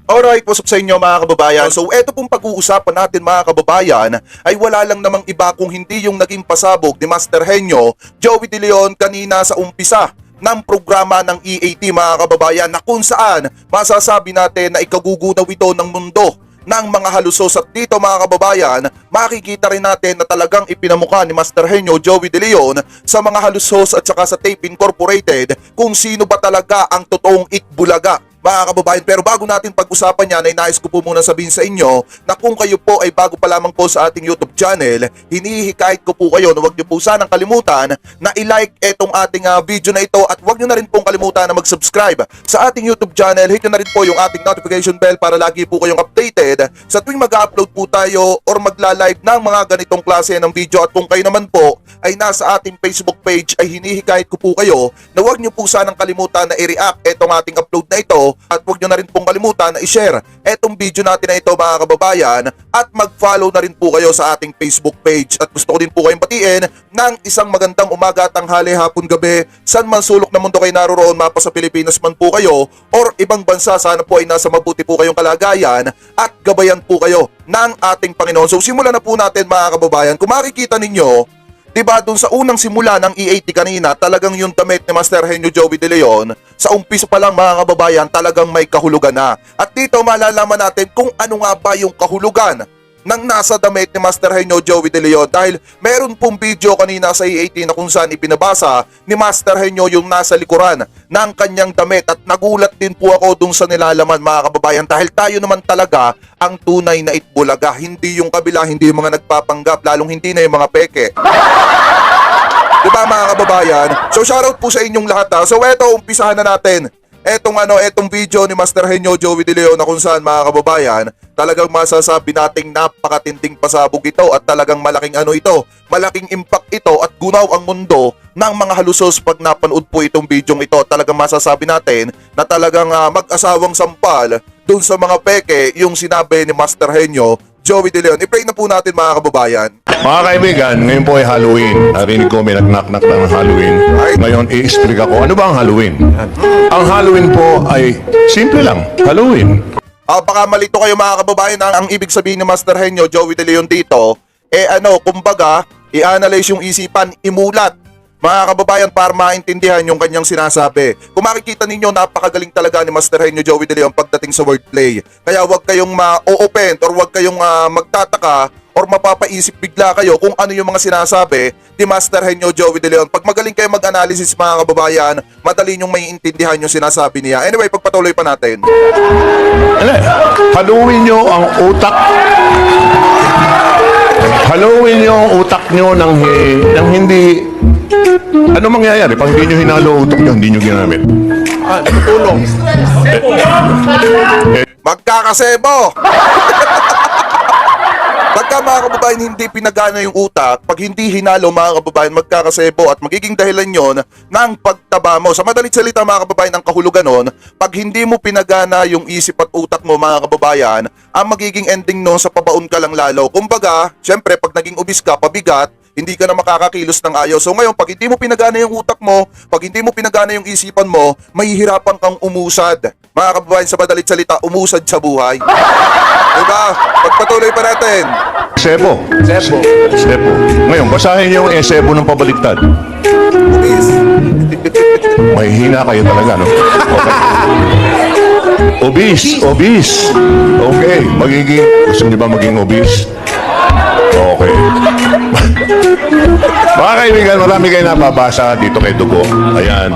Alright, what's up sa inyo mga kababayan? So eto pong pag-uusapan natin mga kababayan ay wala lang namang iba kung hindi yung naging pasabog ni Master Henyo, Joey De Leon kanina sa umpisa ng programa ng EAT mga kababayan na kung saan masasabi natin na ikagugunaw ito ng mundo ng mga halusos at dito mga kababayan, makikita rin natin na talagang ipinamukha ni Master Henyo Joey De Leon sa mga halusos at saka sa Tape Incorporated kung sino ba talaga ang totoong Itbulaga mga kababayan. Pero bago natin pag-usapan yan ay nais ko po muna sabihin sa inyo na kung kayo po ay bago pa lamang po sa ating YouTube channel, hinihikayat ko po kayo na huwag niyo po sanang kalimutan na i-like etong ating video na ito at huwag niyo na rin pong kalimutan na mag-subscribe sa ating YouTube channel. Hit niyo na rin po yung ating notification bell para lagi po kayong updated sa tuwing mag-upload po tayo or magla-live ng mga ganitong klase ng video. At kung kayo naman po ay nasa ating Facebook page ay hinihikayat ko po kayo na huwag niyo po sanang kalimutan na i-react etong ating upload na ito at huwag nyo na rin pong kalimutan na i-share etong video natin na ito mga kababayan at mag-follow na rin po kayo sa ating Facebook page. At gusto ko din po kayong batiin ng isang magandang umaga, tanghali, hapon, gabi, saan man sulok na mundo kayo naroroon, mapa sa Pilipinas man po kayo or ibang bansa, sana po ay nasa mabuti po kayong kalagayan at gabayan po kayo ng ating Panginoon. So simulan na po natin mga kababayan. Kung makikita ninyo, diba dun sa unang simula ng EAT kanina, talagang yung damit ni Master Henyo Joey De Leon, sa umpisa pa lang mga kababayan, talagang may kahulugan na. At dito malalaman natin kung ano nga ba yung kahulugan ng nasa damit ni Master Henyo Joey De Leon. Dahil meron pong video kanina sa EAT na kung saan ipinabasa ni Master Henyo yung nasa likuran ng kanyang damit. At nagulat din po ako dun sa nilalaman mga kababayan dahil tayo naman talaga ang tunay na Itbulaga. Hindi yung kabila, hindi yung mga nagpapanggap, lalong hindi na yung mga peke. Diba mga kababayan? So shoutout po sa inyong lahat ha. So eto, umpisahan na natin etong video ni Master Henyo Joey De Leon na kung saan mga kababayan, talagang masasabi nating napakatinding pasabog ito at talagang malaking malaking impact ito at gunaw ang mundo ng mga halusos pag napanood po itong video ito. Talagang masasabi natin na talagang mag-asawang sampal dun sa mga peke yung sinabi ni Master Henyo Joey De Leon. I-pray na po natin mga kababayan. Mga kaibigan, ngayon po ay Halloween. Narinig ko may nag-knock-knock ng Halloween. Ngayon, i-explain ako. Ano ba ang Halloween? Ang Halloween po ay simple lang. Halloween. Baka malito kayo mga kababayan. Ang ibig sabihin ni Master Henyo Joey De Leon dito, kumbaga, i-analyze yung isipan, imulat. Mga kababayan, para maintindihan yung kanyang sinasabi. Kung makikita ninyo, napakagaling talaga ni Master Henyo Joey De Leon pagdating sa wordplay. Kaya huwag kayong ma-o-open or huwag kayong magtataka or mapapaisip bigla kayo kung ano yung mga sinasabi ni Master Henyo Joey De Leon. Pag magaling kayo mag-analysis mga kababayan, madali nyong maiintindihan yung sinasabi niya. Anyway, pagpatuloy pa natin. Haluin nyo ang utak. Haluin nyo ang utak nyo ng hindi... Ano mangyayari? Pag hindi nyo hinalo utak nyo, hindi nyo ginamit. Natutulong. Magkakasebo! Pagka mga kababayan hindi pinagana yung utak, pag hindi hinalo mga kababayan, magkakasebo at magiging dahilan yon ng pagtaba mo. Sa madalit salita mga kababayan, ang kahulugan nun, pag hindi mo pinagana yung isip at utak mo mga kababayan, ang magiging ending nun sa pabaon ka lang lalo. Kumbaga, syempre pag naging obis ka, pabigat, hindi ka na makakakilos ng ayos. So ngayon, pag hindi mo pinagana yung utak mo, pag hindi mo pinagana yung isipan mo, mahihirapan kang umusad. Mga kababayan, sa madalit salita, umusad sa buhay. Diba? Pagpatuloy pa natin. Sebo. Ngayon, basahin nyo yung sebo ng pabaliktad. May hina kayo talaga, no? Okay. Obese. Okay, gusto niyo ba maging obese? Okay. Mga kaibigan, marami kayo nababasa dito kay Dugo. Ayan.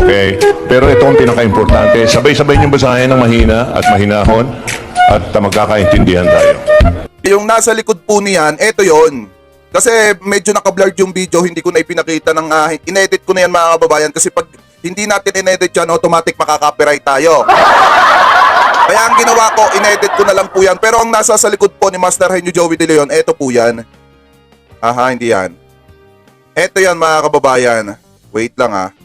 Okay. Pero ito ang pinaka-importante. Sabay-sabay niyong basahin ng mahina at mahinahon at magkakaintindihan tayo. Yung nasa likod po niyan, eto yon. Kasi medyo naka-blurred yung video, hindi ko na ipinakita ng inedit ko na yan mga kababayan kasi pag hindi natin inedit yan, automatic makaka-copyright tayo. Kaya ang ginawa ko, inedit ko na lang po yan. Pero ang nasa sa likod po ni Master Henyo Joey De Leon, eto po yan. Hindi yan. Eto yan mga kababayan. Wait lang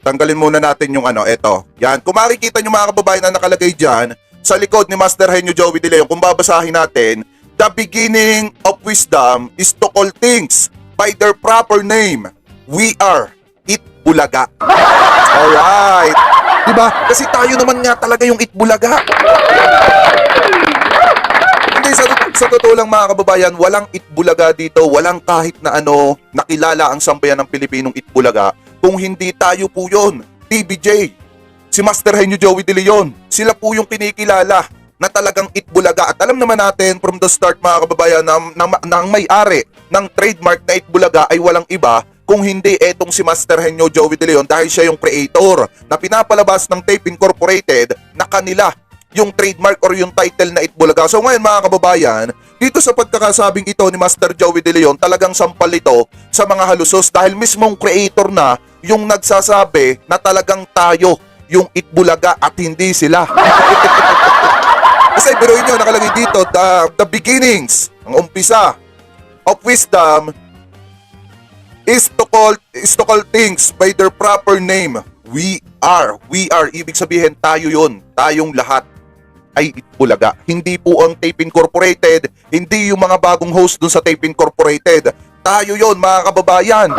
Tanggalin muna natin yung eto. Yan. Kung makikita nyo mga kababayan na nakalagay dyan, sa likod ni Master Henyo Joey De Leon, kung babasahin natin, the beginning of wisdom is to call things by their proper name. We are Itbulaga. Alright. Diba? Kasi tayo naman nga talaga yung Itbulaga. Hindi, sa totoo lang mga kababayan, walang Itbulaga dito, walang kahit na ano nakilala ang sambayan ng Pilipinong Itbulaga kung hindi tayo po yun. TBJ, si Master Henyo Joey De Leon, sila po yung kinikilala na talagang Itbulaga. At alam naman natin from the start mga kababayan na ang may-ari ng trademark na Itbulaga ay walang iba kung hindi etong si Master Henyo Joey De Leon dahil siya yung creator na pinapalabas ng Tape Incorporated na kanila yung trademark or yung title na Itbulaga. So ngayon mga kababayan, dito sa pagkakasabing ito ni Master Joey De Leon, talagang sampal ito sa mga halusos dahil mismong creator na yung nagsasabi na talagang tayo yung Itbulaga at hindi sila. Kasi biruin nyo, nakalagay dito, the beginnings, ang umpisa of wisdom is to call things by their proper name. We are. Ibig sabihin tayo yon. Tayong lahat ay Itbulaga. Hindi po ang Tape Incorporated, hindi yung mga bagong host dun sa Tape Incorporated. Tayo yon mga kababayan.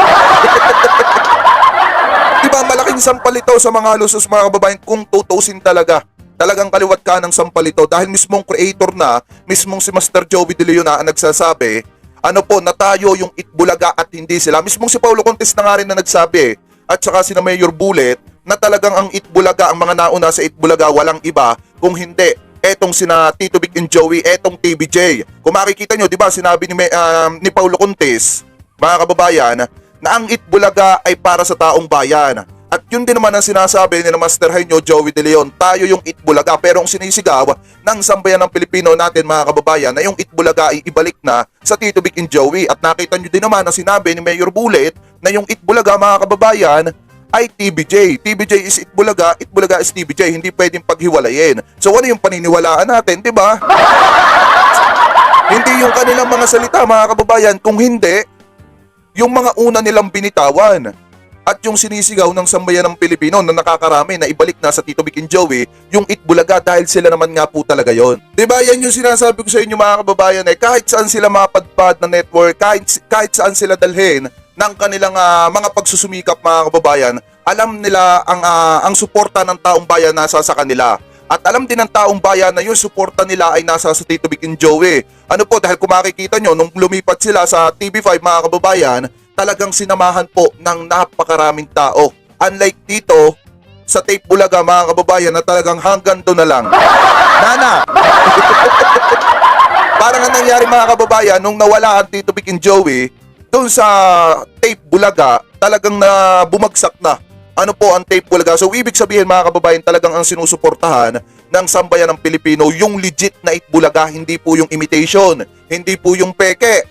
Diba malaking sampal ito sa mga halusos mga kababayan kung tutusin talaga. Talagang kaliwat ka ng sampal ito dahil mismong creator na, mismong si Master Joey De Leon na nagsasabi, ano po, na tayo yung Itbulaga at hindi sila. Mismong si Paulo Contes na nga rin na nagsabi, at saka si na Mayor Bullet, na talagang ang Itbulaga, ang mga nauna sa Itbulaga, walang iba kung hindi etong sina Tito Vic and Joey, etong TBJ. Kung makikita nyo, di ba, sinabi ni Paulo Contes, mga kababayan, na ang Itbulaga ay para sa taong bayan. At yun din naman ang sinasabi ni Master Henyo Joey De Leon, tayo yung Itbulaga. Pero ang sinisigaw ng sambayan ng Pilipino natin mga kababayan na yung Itbulaga ay ibalik na sa Tito Vic and Joey. At nakita nyo din naman na sinabi ni Mayor Bullet na yung Itbulaga mga kababayan ay TBJ. TBJ is Itbulaga, Itbulaga is TBJ. Hindi pwedeng paghiwalayin. So ano yung paniniwalaan natin, di ba? Hindi yung kanilang mga salita mga kababayan, kung hindi yung mga una nilang binitawan. At yung sinisigaw ng sambayan ng Pilipino na nakakarami na ibalik na sa Tito Vic and Joey, yung Itbulaga dahil sila naman nga po talaga yon. Diba yan yung sinasabi ko sa inyo mga kababayan kahit saan sila mapadpad na network, kahit saan sila dalhin ng kanilang mga pagsusumikap mga kababayan, alam nila ang suporta ng taong bayan nasa sa kanila. At alam din ng taong bayan na yung suporta nila ay nasa sa Tito Vic and Joey. Ano po, dahil kung makikita nyo, nung lumipat sila sa TV5 mga kababayan, talagang sinamahan po ng napakaraming tao. Unlike dito, sa Tape Bulaga mga kababayan na talagang hanggang doon na lang. Nana! Parang ang nangyari mga kababayan, nung nawala ang Tito Vic and Joey, doon sa Tape Bulaga, talagang na bumagsak na. Ano po ang Tape Bulaga? So ibig sabihin mga kababayan, talagang ang sinusuportahan ng sambayan ng Pilipino, yung legit na Itbulaga, hindi po yung imitation, hindi po yung peke.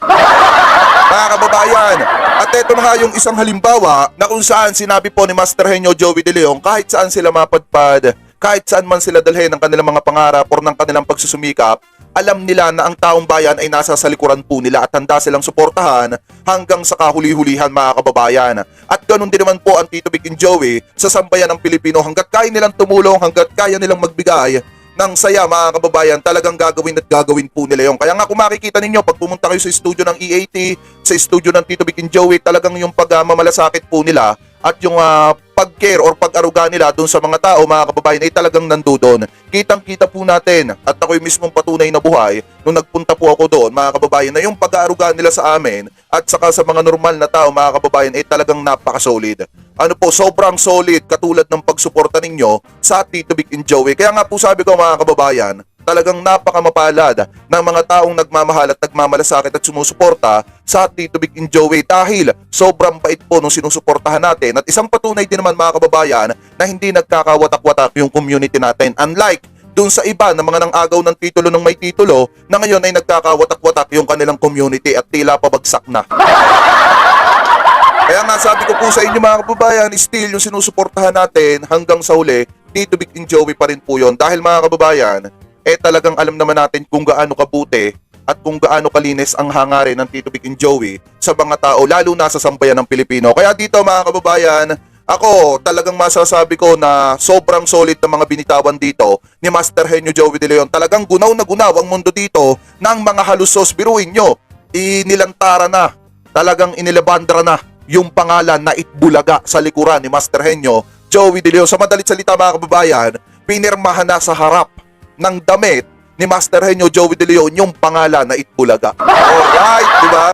Mga kababayan, at ito na nga yung isang halimbawa na kung saan sinabi po ni Master Henyo Joey De Leon, kahit saan sila mapadpad, kahit saan man sila dalhin ng kanilang mga pangarap o ng kanilang pagsusumikap, alam nila na ang taong bayan ay nasa sa likuran po nila at handa silang suportahan hanggang sa kahuli-hulihan mga kababayan. At ganun din naman po ang Tito Vic and Joey sa sambayan ng Pilipino, hanggat kaya nilang tumulong, hanggat kaya nilang magbigay ng saya mga kababayan, talagang gagawin at gagawin po nila yun. Kaya nga kung makikita ninyo, pag pumunta kayo sa studio ng EAT, sa studio ng Tito Vic and Joey, talagang yung pagmamalasakit po nila at yung pag-care or pag-aruga nila dun sa mga tao, mga kababayan, ay talagang nandoon. Kitang-kita po natin at ako'y mismong patunay na buhay nung nagpunta po ako doon, mga kababayan, na yung pag-aaruga nila sa amin at saka sa mga normal na tao, mga kababayan, ay talagang napaka-solid. Ano po, sobrang solid katulad ng pagsuporta ninyo sa Tito Vic and Joey. Kaya nga po sabi ko mga kababayan, talagang napakamapalad ng mga taong nagmamahal at nagmamalasakit at sumusuporta sa Tito Vic and Joey dahil sobrang bait po nung sinusuportahan natin. At isang patunay din naman mga kababayan na hindi nagkakawatak-watak yung community natin. Unlike dun sa iba na mga nang-agaw ng titulo ng may titulo na ngayon ay nagkakawatak-watak yung kanilang community at tila pabagsak na. Kaya nga sabi ko po sa inyo mga kababayan, still yung sinusuportahan natin hanggang sa huli, Tito Vic and Joey pa rin po yun. Dahil mga kababayan, talagang alam naman natin kung gaano kabuti at kung gaano kalinis ang hangarin ng Tito Vic and Joey sa mga tao, lalo na sa sambayan ng Pilipino. Kaya dito mga kababayan, ako talagang masasabi ko na sobrang solid ng mga binitawan dito ni Master Henyo Joey De Leon. Talagang gunaw na gunaw ang mundo dito ng mga halusos. Biruin nyo, inilantara na, talagang inilabandra na yung pangalan na Itbulaga sa likuran ni Master Henyo Joey De Leon. Sa madalit salita mga kababayan, pinirmahan na sa harap ng damit ni Master Henyo Joey De Leon yung pangalan na Itbulaga. Alright, di ba?